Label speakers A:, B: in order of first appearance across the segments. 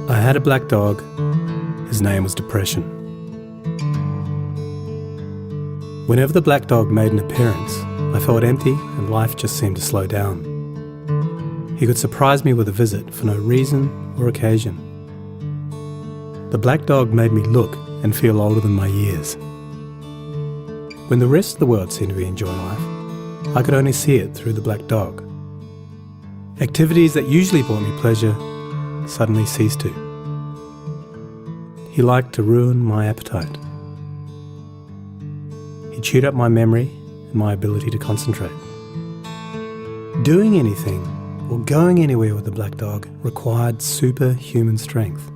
A: I had a black dog. His name was Depressão. Whenever the black dog made an appearance, I felt empty and life just seemed to slow down. He could surprise me with a visit for no reason or occasion. The black dog made me look and feel older than my years. When the rest of the world seemed to be enjoying life, I could only see it through the black dog. Activities that usually brought me pleasure suddenly ceased to. He liked to ruin my appetite. He chewed up my memory and my ability to concentrate. Doing anything or going anywhere with the black dog required superhuman strength.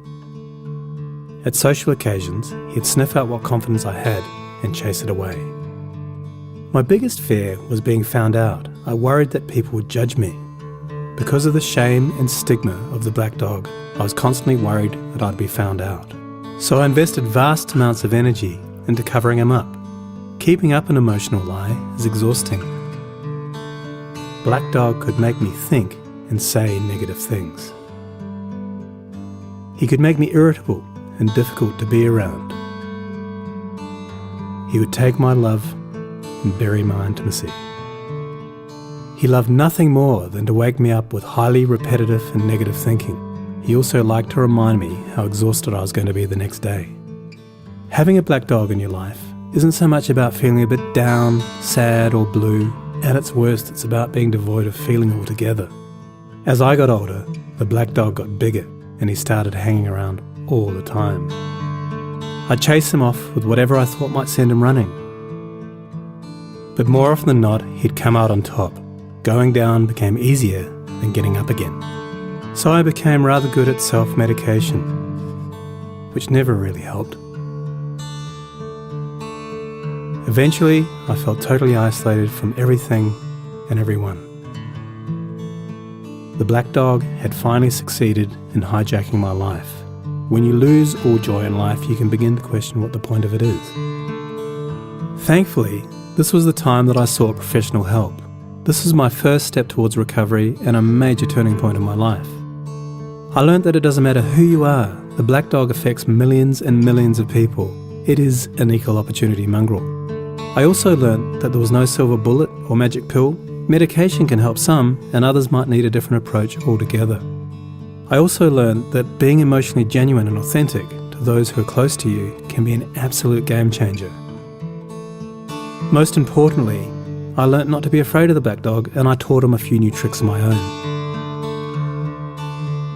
A: At social occasions, he'd sniff out what confidence I had and chase it away. My biggest fear was being found out. I worried that people would judge me. Because of the shame and stigma of the black dog, I was constantly worried that I'd be found out. So I invested vast amounts of energy into covering him up. Keeping up an emotional lie is exhausting. Black dog could make me think and say negative things. He could make me irritable and difficult to be around. He would take my love and bury my intimacy. He loved nothing more than to wake me up with highly repetitive and negative thinking. He also liked to remind me how exhausted I was going to be the next day. Having a black dog in your life isn't so much about feeling a bit down, sad or blue. At its worst, it's about being devoid of feeling altogether. As I got older, the black dog got bigger and he started hanging around all the time. I'd chase him off with whatever I thought might send him running. But more often than not, he'd come out on top. Going down became easier than getting up again. So I became rather good at self-medication, which never really helped. Eventually, I felt totally isolated from everything and everyone. The black dog had finally succeeded in hijacking my life. When you lose all joy in life, you can begin to question what the point of it is. Thankfully, this was the time that I sought professional help. This was my first step towards recovery and a major turning point in my life. I learned that it doesn't matter who you are, the black dog affects millions and millions of people. It is an equal opportunity mongrel. I also learned that there was no silver bullet or magic pill. Medication can help some, and others might need a different approach altogether. I also learned that being emotionally genuine and authentic to those who are close to you can be an absolute game changer. Most importantly, I learnt not to be afraid of the black dog, and I taught him a few new tricks of my own.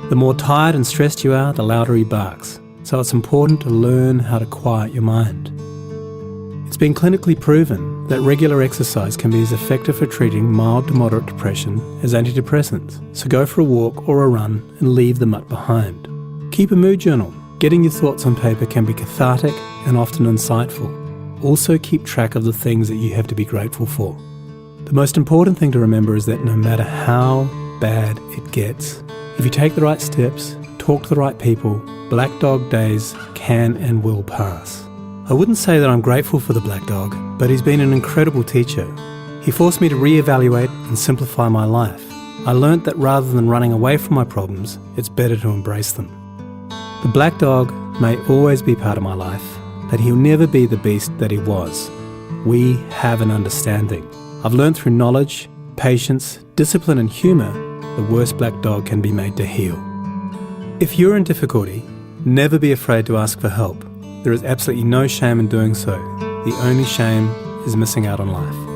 A: The more tired and stressed you are, the louder he barks, so it's important to learn how to quiet your mind. It's been clinically proven that regular exercise can be as effective for treating mild to moderate depression as antidepressants, so go for a walk or a run and leave the mutt behind. Keep a mood journal. Getting your thoughts on paper can be cathartic and often insightful. Also keep track of the things that you have to be grateful for. The most important thing to remember is that no matter how bad it gets, if you take the right steps, talk to the right people, black dog days can and will pass. I wouldn't say that I'm grateful for the black dog, but he's been an incredible teacher. He forced me to reevaluate and simplify my life. I learnt that rather than running away from my problems, it's better to embrace them. The black dog may always be part of my life, but he'll never be the beast that he was. We have an understanding. I've learned through knowledge, patience, discipline and humour, the worst black dog can be made to heal. If you're in difficulty, never be afraid to ask for help. There is absolutely no shame in doing so. The only shame is missing out on life.